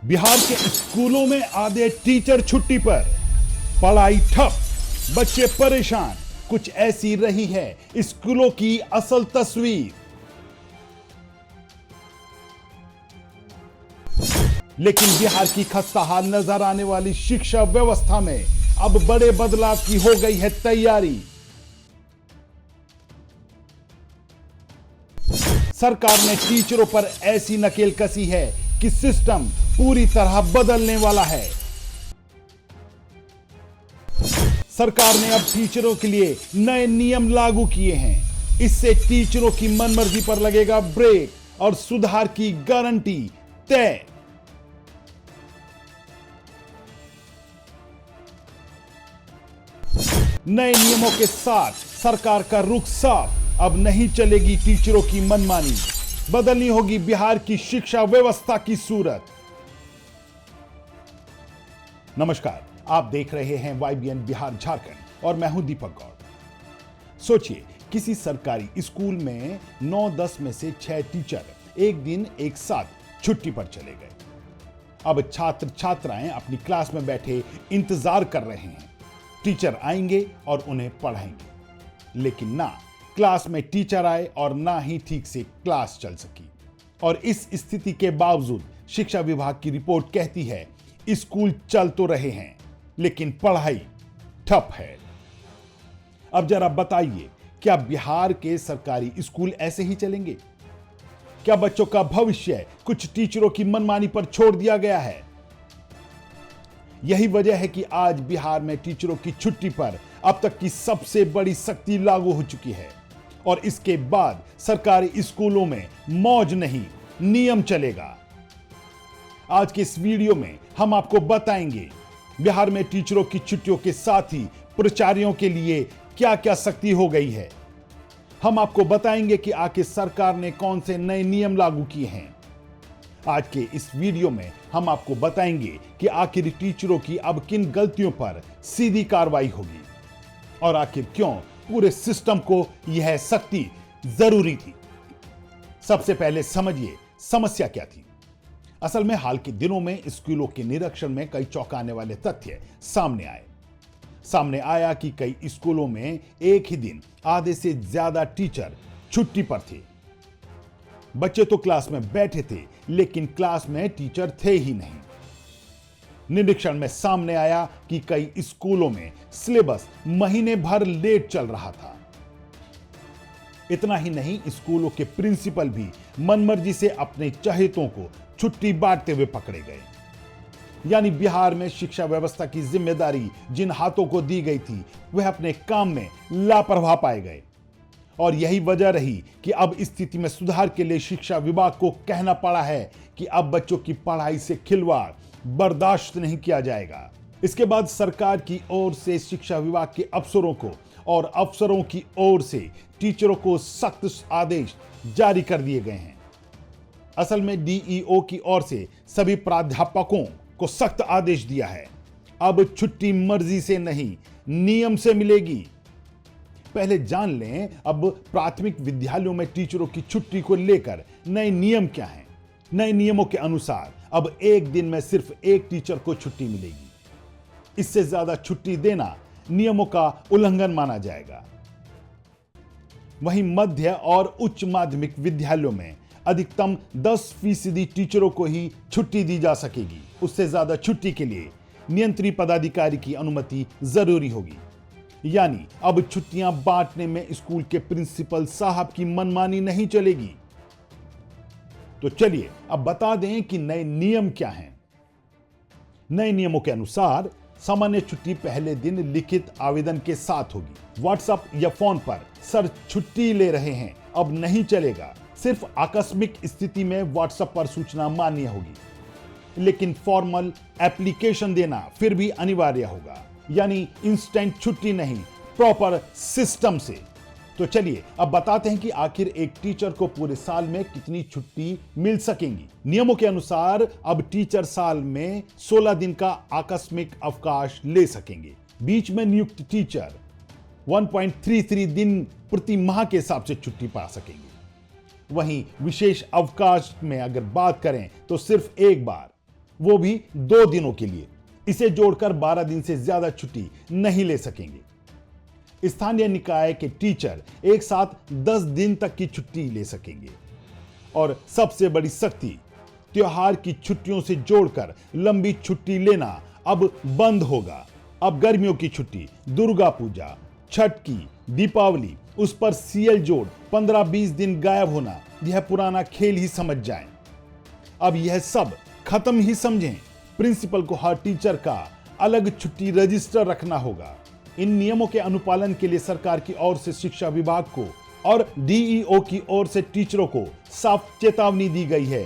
बिहार के स्कूलों में आधे टीचर छुट्टी पर, पढ़ाई ठप, बच्चे परेशान। कुछ ऐसी रही है स्कूलों की असल तस्वीर। लेकिन बिहार की खस्ताहाल नजर आने वाली शिक्षा व्यवस्था में अब बड़े बदलाव की हो गई है तैयारी। सरकार ने टीचरों पर ऐसी नकेल कसी है कि सिस्टम पूरी तरह बदलने वाला है। सरकार ने अब टीचरों के लिए नए नियम लागू किए हैं। इससे टीचरों की मनमर्जी पर लगेगा ब्रेक और सुधार की गारंटी तय। नए नियमों के साथ सरकार का रुख साफ। अब नहीं चलेगी टीचरों की मनमानी, बदलनी होगी बिहार की शिक्षा व्यवस्था की सूरत। नमस्कार, आप देख रहे हैं YBN बिहार झारखंड और मैं हूं दीपक गौड़। सोचिए, किसी सरकारी स्कूल में 9-10 में से 6 टीचर एक दिन एक साथ छुट्टी पर चले गए। अब छात्र छात्राएं अपनी क्लास में बैठे इंतजार कर रहे हैं, टीचर आएंगे और उन्हें पढ़ाएंगे। लेकिन ना क्लास में टीचर आए और ना ही ठीक से क्लास चल सकी। और इस स्थिति के बावजूद शिक्षा विभाग की रिपोर्ट कहती है स्कूल चल तो रहे हैं लेकिन पढ़ाई ठप है। अब जरा बताइए, क्या बिहार के सरकारी स्कूल ऐसे ही चलेंगे? क्या बच्चों का भविष्य कुछ टीचरों की मनमानी पर छोड़ दिया गया है? यही वजह है कि आज बिहार में टीचरों की छुट्टी पर अब तक की सबसे बड़ी सख्ती लागू हो चुकी है। और इसके बाद सरकारी स्कूलों में मौज नहीं, नियम चलेगा। आज के इस वीडियो में हम आपको बताएंगे बिहार में टीचरों की छुट्टियों के साथ ही प्राचार्यों के लिए क्या क्या सख्ती हो गई है। हम आपको बताएंगे कि आखिर सरकार ने कौन से नए नियम लागू किए हैं। आज के इस वीडियो में हम आपको बताएंगे कि आखिर टीचरों की अब किन गलतियों पर सीधी कार्रवाई होगी और आखिर क्यों पूरे सिस्टम को यह सख्ती जरूरी थी। सबसे पहले समझिए समस्या क्या थी। असल में हाल के दिनों में स्कूलों के निरीक्षण में कई चौंकाने वाले तथ्य सामने आया कि कई स्कूलों में एक ही दिन आधे से ज्यादा टीचर छुट्टी पर थे। बच्चे तो क्लास में बैठे थे लेकिन क्लास में टीचर थे ही नहीं। निरीक्षण में सामने आया कि कई स्कूलों में सिलेबस महीने भर लेट चल रहा था। इतना ही नहीं, स्कूलों के प्रिंसिपल भी मनमर्जी से अपने चहेतों को छुट्टी बांटते हुए पकड़े गए। यानी बिहार में शिक्षा व्यवस्था की जिम्मेदारी जिन हाथों को दी गई थी वह अपने काम में लापरवाह पाए गए। और यही वजह रही कि अब स्थिति में सुधार के लिए शिक्षा विभाग को कहना पड़ा है कि अब बच्चों की पढ़ाई से खिलवाड़ बर्दाश्त नहीं किया जाएगा। इसके बाद सरकार की ओर से शिक्षा विभाग के अफसरों को और अफसरों की ओर से टीचरों को सख्त आदेश जारी कर दिए गए हैं। असल में DEO की ओर से सभी प्राध्यापकों को सख्त आदेश दिया है। अब छुट्टी मर्जी से नहीं, नियम से मिलेगी। पहले जान लें अब प्राथमिक विद्यालयों में टीचरों की छुट्टी को लेकर नए नियम क्या हैं। नए नियमों के अनुसार अब एक दिन में सिर्फ एक टीचर को छुट्टी मिलेगी। इससे ज्यादा छुट्टी देना नियमों का उल्लंघन माना जाएगा। वहीं मध्य और उच्च माध्यमिक विद्यालयों में अधिकतम 10% टीचरों को ही छुट्टी दी जा सकेगी। उससे ज्यादा छुट्टी के लिए नियंत्री पदाधिकारी की अनुमति जरूरी होगी। यानी अब छुट्टियां बांटने में स्कूल के प्रिंसिपल साहब की मनमानी नहीं चलेगी। तो चलिए अब बता दें कि नए नियम क्या हैं। नए नियमों के अनुसार सामान्य छुट्टी पहले दिन लिखित आवेदन के साथ होगी। व्हाट्सएप या फोन पर सर छुट्टी ले रहे हैं अब नहीं चलेगा। सिर्फ आकस्मिक स्थिति में व्हाट्सएप पर सूचना मान्य होगी, लेकिन फॉर्मल एप्लीकेशन देना फिर भी अनिवार्य होगा। यानी इंस्टेंट छुट्टी नहीं, प्रॉपर सिस्टम से। तो चलिए अब बताते हैं कि आखिर एक टीचर को पूरे साल में कितनी छुट्टी मिल सकेंगी। नियमों के अनुसार अब टीचर साल में 16 दिन का आकस्मिक अवकाश ले सकेंगे। बीच में नियुक्त टीचर 1.33 दिन प्रति माह के हिसाब से छुट्टी पा सकेंगे। वहीं विशेष अवकाश में अगर बात करें तो सिर्फ एक बार वो भी 2 दिनों के लिए। इसे जोड़कर 12 दिन से ज्यादा छुट्टी नहीं ले सकेंगे। स्थानीय निकाय के टीचर एक साथ 10 दिन तक की छुट्टी ले सकेंगे। और सबसे बड़ी सख्ती, त्योहार की छुट्टियों से जोड़कर लंबी छुट्टी लेना अब बंद होगा। अब गर्मियों की छुट्टी, दुर्गा पूजा, छठ की, दीपावली, उस पर सीएल जोड़ 15-20 दिन गायब होना, यह पुराना खेल ही समझ जाएं। अब यह सब खत्म ही समझें। प्रिंसिपल को हर टीचर का अलग छुट्टी रजिस्टर रखना होगा। इन नियमों के अनुपालन के लिए सरकार की ओर से शिक्षा विभाग को और डीईओ की ओर से टीचरों को साफ चेतावनी दी गई है।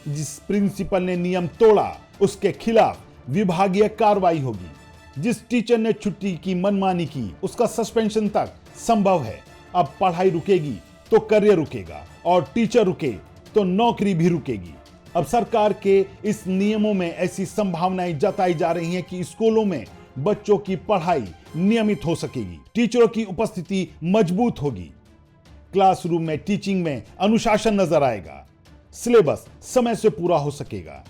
जिस प्रिंसिपल ने नियम तोड़ा उसके खिलाफ विभागीय कार्रवाई होगी। जिस टीचर ने छुट्टी की मनमानी की उसका सस्पेंशन तक संभव है। अब पढ़ाई रुकेगी तो करियर रुकेगा और टीचर रुके तो नौकरी भी रुकेगी। अब सरकार के इस नियमों में ऐसी संभावनाएं जताई जा रही हैं कि स्कूलों में बच्चों की पढ़ाई नियमित हो सकेगी, टीचरों की उपस्थिति मजबूत होगी, क्लासरूम में टीचिंग में अनुशासन नजर आएगा, सिलेबस समय से पूरा हो सकेगा,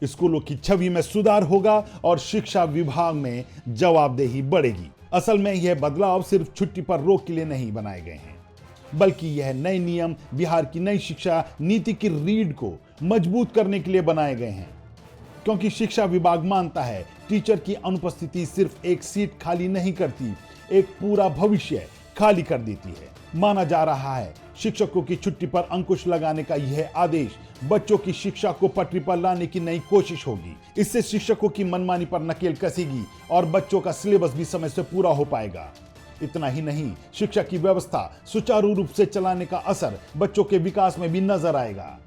स्कूलों की छवि में सुधार होगा और शिक्षा विभाग में जवाबदेही बढ़ेगी। असल में यह बदलाव सिर्फ छुट्टी पर रोक के लिए नहीं बनाए गए हैं, बल्कि यह नए नियम बिहार की नई शिक्षा नीति की रीढ़ को मजबूत करने के लिए बनाए गए हैं। क्योंकि शिक्षा विभाग मानता है टीचर की अनुपस्थिति सिर्फ एक सीट खाली नहीं करती, एक पूरा भविष्य खाली कर देती है। माना जा रहा है शिक्षकों की छुट्टी पर अंकुश लगाने का यह आदेश बच्चों की शिक्षा को पटरी पर लाने की नई कोशिश होगी। इससे शिक्षकों की मनमानी पर नकेल कसेगी और बच्चों का सिलेबस भी समय से पूरा हो पाएगा। इतना ही नहीं, शिक्षा की व्यवस्था सुचारू रूप से चलाने का असर बच्चों के विकास में भी नजर आएगा।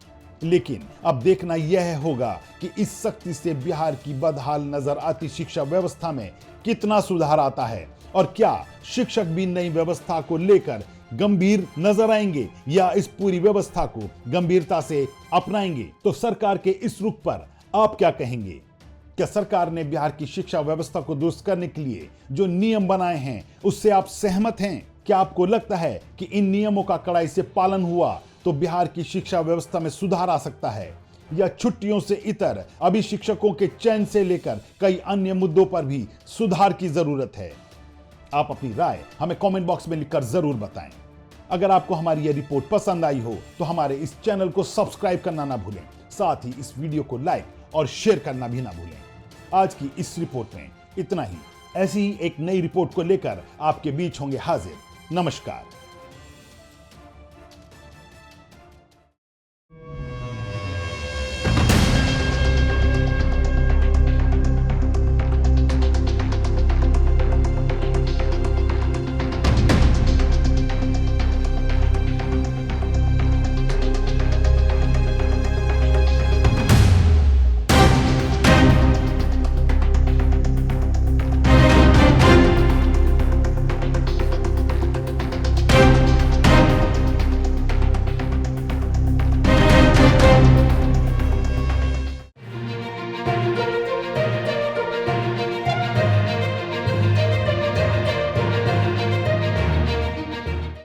लेकिन अब देखना यह होगा कि इस सख्ती से बिहार की बदहाल नजर आती शिक्षा व्यवस्था में कितना सुधार आता है और क्या शिक्षक भी नई व्यवस्था को लेकर गंभीर नजर आएंगे या इस पूरी व्यवस्था को गंभीरता से अपनाएंगे। तो सरकार के इस रुख पर आप क्या कहेंगे? क्या सरकार ने बिहार की शिक्षा व्यवस्था को दुरुस्त करने के लिए जो नियम बनाए हैं उससे आप सहमत हैं? क्या आपको लगता है कि इन नियमों का कड़ाई से पालन हुआ तो बिहार की शिक्षा व्यवस्था में सुधार आ सकता है, या छुट्टियों से इतर अभी शिक्षकों के चयन से लेकर कई अन्य मुद्दों पर भी सुधार की जरूरत है? आप अपनी राय हमें कमेंट बॉक्स में लिखकर जरूर बताएं। अगर आपको हमारी यह रिपोर्ट पसंद आई हो तो हमारे इस चैनल को सब्सक्राइब करना ना भूलें, साथ ही इस वीडियो को लाइक और शेयर करना भी ना भूलें। आज की इस रिपोर्ट में इतना ही। ऐसी ही एक नई रिपोर्ट को लेकर आपके बीच होंगे हाजिर। नमस्कार।